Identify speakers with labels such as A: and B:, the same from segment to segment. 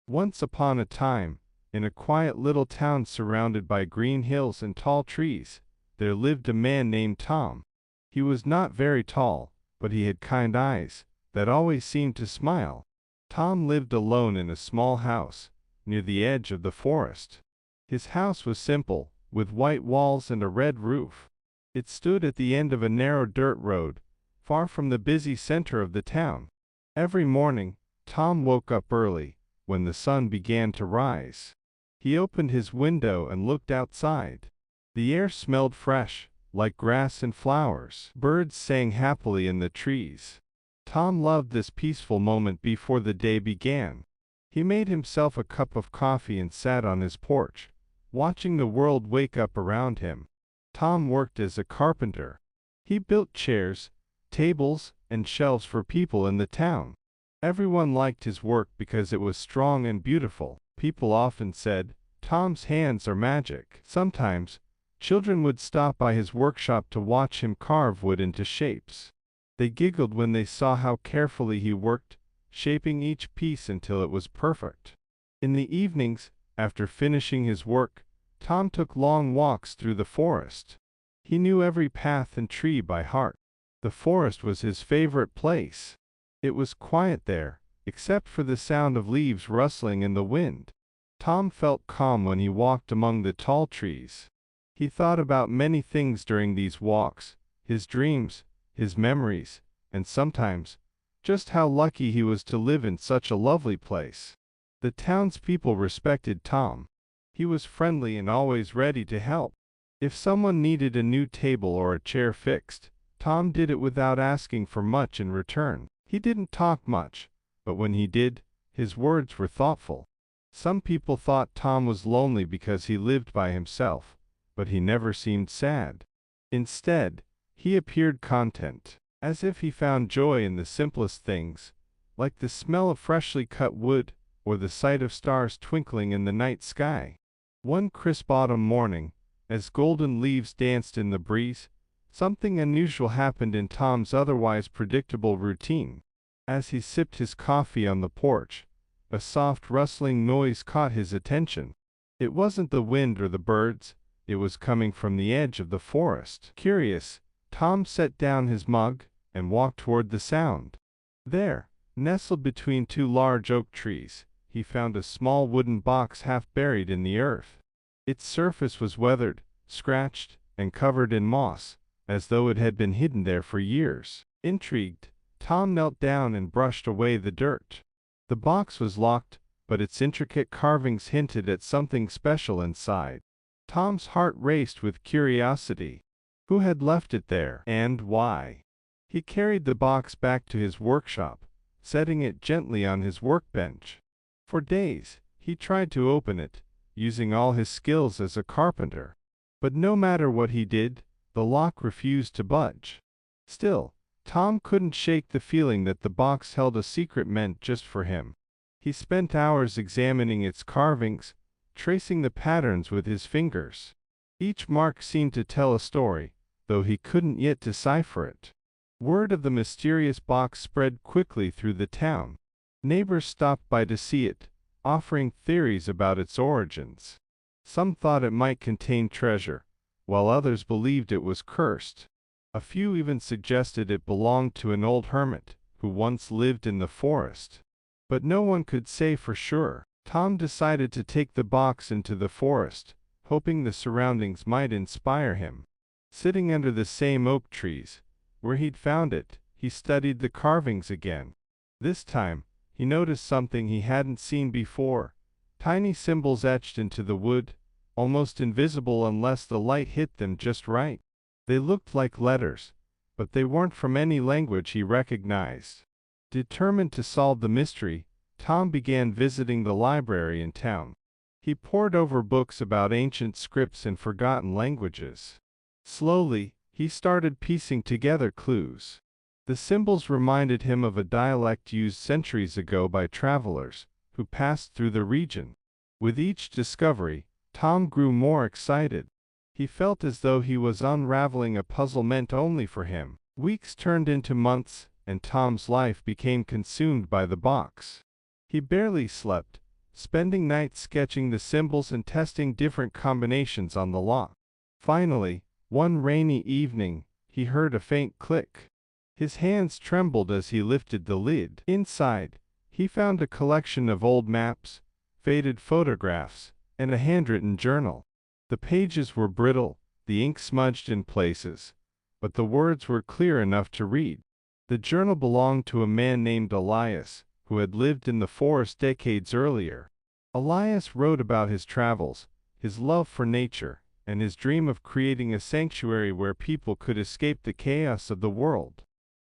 A: Once upon a time, in a quiet little town surrounded by green hills and tall trees, there lived a man named Tom. He was not very tall, but he had kind eyes that always seemed to smile. Tom lived alone in a small house near the edge of the forest. His house was simple, with white walls and a red roof. It stood at the end of a narrow dirt road, far from the busy center of the town. Every morning, Tom woke up early, when the sun began to rise. He opened his window and looked outside. The air smelled fresh, like grass and flowers. Birds sang happily in the trees. Tom loved this peaceful moment before the day began. He made himself a cup of coffee and sat on his porch, watching the world wake up around him. Tom worked as a carpenter. He built chairs, tables, and shelves for people in the town. Everyone liked his work because it was strong and beautiful. People often said, "Tom's hands are magic." Sometimes, children would stop by his workshop to watch him carve wood into shapes. They giggled when they saw how carefully he worked, shaping each piece until it was perfect. In the evenings, after finishing his work, Tom took long walks through the forest. He knew every path and tree by heart. The forest was his favorite place. It was quiet there, except for the sound of leaves rustling in the wind. Tom felt calm when he walked among the tall trees. He thought about many things during these walks, his dreams, his memories, and sometimes, just how lucky he was to live in such a lovely place. The townspeople respected Tom. He was friendly and always ready to help. If someone needed a new table or a chair fixed, Tom did it without asking for much in return. He didn't talk much, but when he did, his words were thoughtful. Some people thought Tom was lonely because he lived by himself, but he never seemed sad. Instead, he appeared content, as if he found joy in the simplest things, like the smell of freshly cut wood, or the sight of stars twinkling in the night sky. One crisp autumn morning, as golden leaves danced in the breeze, something unusual happened in Tom's otherwise predictable routine. As he sipped his coffee on the porch, a soft rustling noise caught his attention. It wasn't the wind or the birds, it was coming from the edge of the forest. Curious, Tom set down his mug and walked toward the sound. There, nestled between two large oak trees, he found a small wooden box half buried in the earth. Its surface was weathered, scratched, and covered in moss, as though it had been hidden there for years. Intrigued, Tom knelt down and brushed away the dirt. The box was locked, but its intricate carvings hinted at something special inside. Tom's heart raced with curiosity. Who had left it there, and why? He carried the box back to his workshop, setting it gently on his workbench. For days, he tried to open it, using all his skills as a carpenter. But no matter what he did, the lock refused to budge. Still, Tom couldn't shake the feeling that the box held a secret meant just for him. He spent hours examining its carvings, tracing the patterns with his fingers. Each mark seemed to tell a story, though he couldn't yet decipher it. Word of the mysterious box spread quickly through the town. Neighbors stopped by to see it, offering theories about its origins. Some thought it might contain treasure, while others believed it was cursed. A few even suggested it belonged to an old hermit who once lived in the forest. But no one could say for sure. Tom decided to take the box into the forest, hoping the surroundings might inspire him. Sitting under the same oak trees, where he'd found it, he studied the carvings again. This time, he noticed something he hadn't seen before. Tiny symbols etched into the wood, almost invisible unless the light hit them just right. They looked like letters, but they weren't from any language he recognized. Determined to solve the mystery, Tom began visiting the library in town. He pored over books about ancient scripts and forgotten languages. Slowly, he started piecing together clues. The symbols reminded him of a dialect used centuries ago by travelers who passed through the region. With each discovery, Tom grew more excited. He felt as though he was unraveling a puzzle meant only for him. Weeks turned into months, and Tom's life became consumed by the box. He barely slept, spending nights sketching the symbols and testing different combinations on the lock. Finally, one rainy evening, he heard a faint click. His hands trembled as he lifted the lid. Inside, he found a collection of old maps, faded photographs, and a handwritten journal. The pages were brittle, the ink smudged in places, but the words were clear enough to read. The journal belonged to a man named Elias, who had lived in the forest decades earlier. Elias wrote about his travels, his love for nature, and his dream of creating a sanctuary where people could escape the chaos of the world.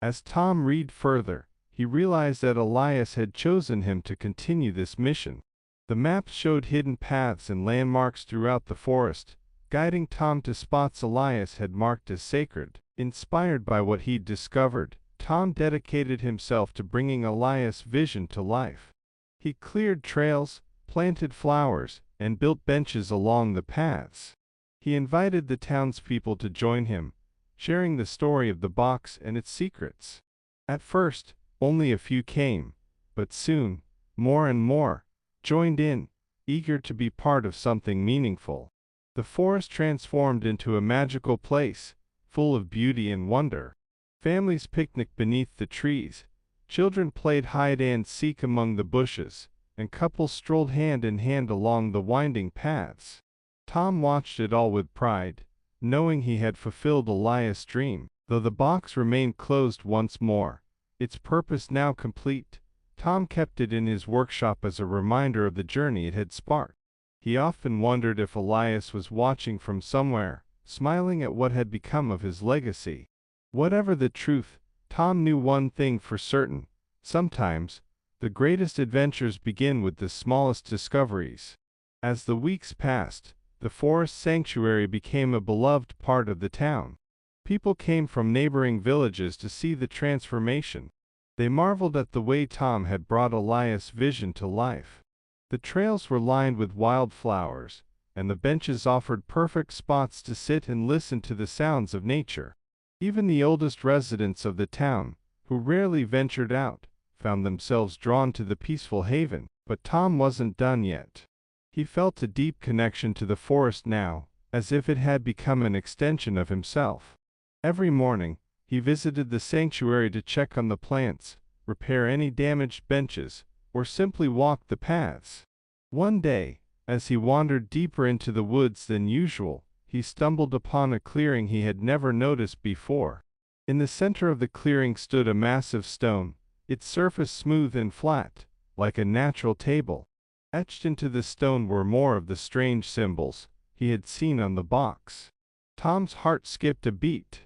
A: As Tom read further, he realized that Elias had chosen him to continue this mission. The maps showed hidden paths and landmarks throughout the forest, guiding Tom to spots Elias had marked as sacred. Inspired by what he'd discovered, Tom dedicated himself to bringing Elias' vision to life. He cleared trails, planted flowers, and built benches along the paths. He invited the townspeople to join him, sharing the story of the box and its secrets. At first, only a few came, but soon, more and more joined in, eager to be part of something meaningful. The forest transformed into a magical place, full of beauty and wonder. Families picnicked beneath the trees, children played hide and seek among the bushes, and couples strolled hand in hand along the winding paths. Tom watched it all with pride, knowing he had fulfilled Elias' dream. Though the box remained closed once more, its purpose now complete, Tom kept it in his workshop as a reminder of the journey it had sparked. He often wondered if Elias was watching from somewhere, smiling at what had become of his legacy. Whatever the truth, Tom knew one thing for certain: sometimes, the greatest adventures begin with the smallest discoveries. As the weeks passed, the forest sanctuary became a beloved part of the town. People came from neighboring villages to see the transformation. They marveled at the way Tom had brought Elias' vision to life. The trails were lined with wildflowers, and the benches offered perfect spots to sit and listen to the sounds of nature. Even the oldest residents of the town, who rarely ventured out, found themselves drawn to the peaceful haven. But Tom wasn't done yet. He felt a deep connection to the forest now, as if it had become an extension of himself. Every morning, he visited the sanctuary to check on the plants, repair any damaged benches, or simply walk the paths. One day, as he wandered deeper into the woods than usual, he stumbled upon a clearing he had never noticed before. In the center of the clearing stood a massive stone, its surface smooth and flat, like a natural table. Etched into the stone were more of the strange symbols he had seen on the box. Tom's heart skipped a beat.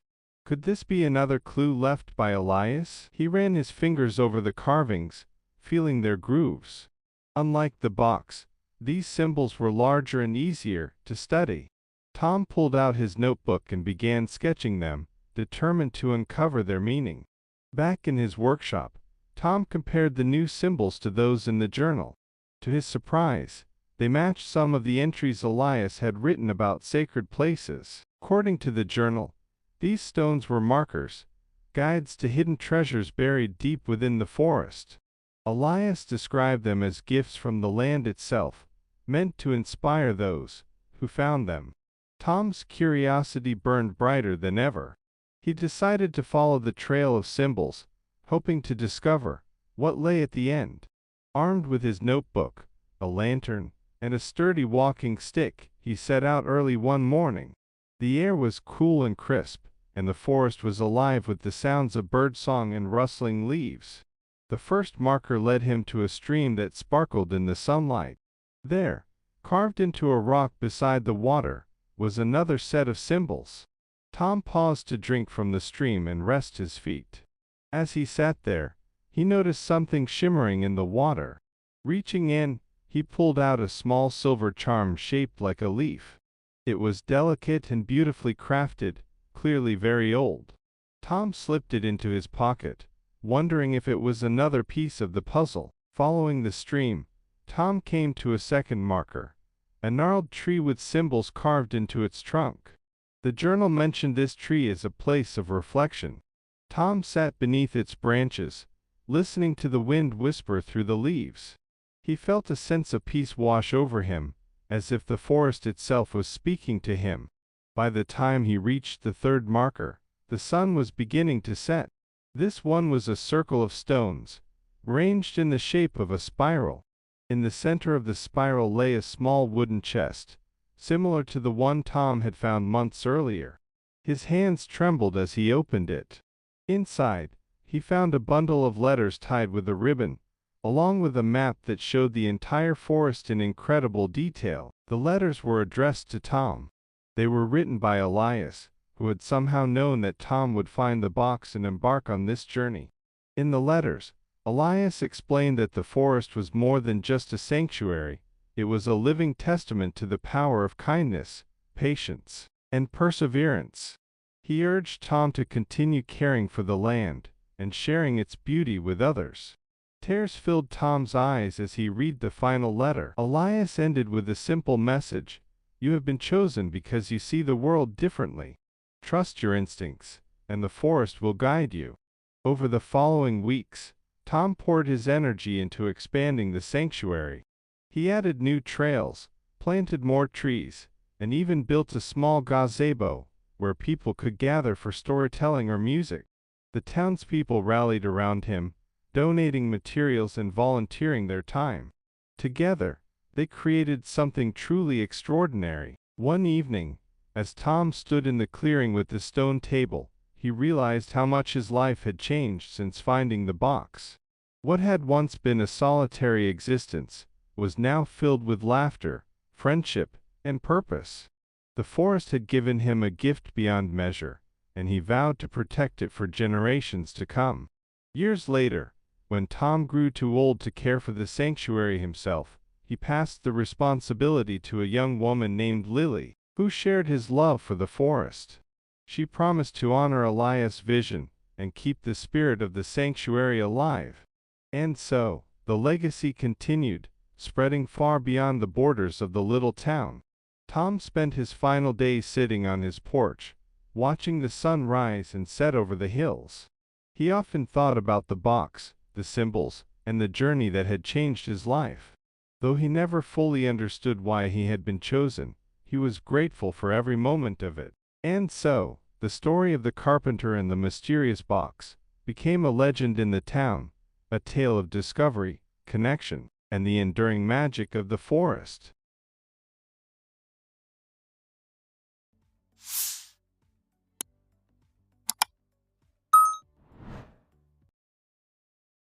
A: Could this be another clue left by Elias? He ran his fingers over the carvings, feeling their grooves. Unlike the box, these symbols were larger and easier to study. Tom pulled out his notebook and began sketching them, determined to uncover their meaning. Back in his workshop, Tom compared the new symbols to those in the journal. To his surprise, they matched some of the entries Elias had written about sacred places. According to the journal, these stones were markers, guides to hidden treasures buried deep within the forest. Elias described them as gifts from the land itself, meant to inspire those who found them. Tom's curiosity burned brighter than ever. He decided to follow the trail of symbols, hoping to discover what lay at the end. Armed with his notebook, a lantern, and a sturdy walking stick, he set out early one morning. The air was cool and crisp, and the forest was alive with the sounds of birdsong and rustling leaves. The first marker led him to a stream that sparkled in the sunlight. There, carved into a rock beside the water, was another set of symbols. Tom paused to drink from the stream and rest his feet. As he sat there, he noticed something shimmering in the water. Reaching in, he pulled out a small silver charm shaped like a leaf. It was delicate and beautifully crafted, clearly very old. Tom slipped it into his pocket, wondering if it was another piece of the puzzle. Following the stream, Tom came to a second marker, a gnarled tree with symbols carved into its trunk. The journal mentioned this tree as a place of reflection. Tom sat beneath its branches, listening to the wind whisper through the leaves. He felt a sense of peace wash over him, as if the forest itself was speaking to him. By the time he reached the third marker, the sun was beginning to set. This one was a circle of stones, ranged in the shape of a spiral. In the center of the spiral lay a small wooden chest, similar to the one Tom had found months earlier. His hands trembled as he opened it. Inside, he found a bundle of letters tied with a ribbon, along with a map that showed the entire forest in incredible detail. The letters were addressed to Tom. They were written by Elias, who had somehow known that Tom would find the box and embark on this journey. In the letters, Elias explained that the forest was more than just a sanctuary. It was a living testament to the power of kindness, patience, and perseverance. He urged Tom to continue caring for the land and sharing its beauty with others. Tears filled Tom's eyes as he read the final letter. Elias ended with a simple message: "You have been chosen because you see the world differently. Trust your instincts, and the forest will guide you." Over the following weeks, Tom poured his energy into expanding the sanctuary. He added new trails, planted more trees, and even built a small gazebo, where people could gather for storytelling or music. The townspeople rallied around him, donating materials and volunteering their time. Together, they created something truly extraordinary. One evening, as Tom stood in the clearing with the stone table, he realized how much his life had changed since finding the box. What had once been a solitary existence was now filled with laughter, friendship, and purpose. The forest had given him a gift beyond measure, and he vowed to protect it for generations to come. Years later, when Tom grew too old to care for the sanctuary himself, he passed the responsibility to a young woman named Lily, who shared his love for the forest. She promised to honor Elias' vision and keep the spirit of the sanctuary alive. And so, the legacy continued, spreading far beyond the borders of the little town. Tom spent his final days sitting on his porch, watching the sun rise and set over the hills. He often thought about the box, the symbols, and the journey that had changed his life. Though he never fully understood why he had been chosen, he was grateful for every moment of it. And so, the story of the carpenter and the mysterious box became a legend in the town, a tale of discovery, connection, and the enduring magic of the forest.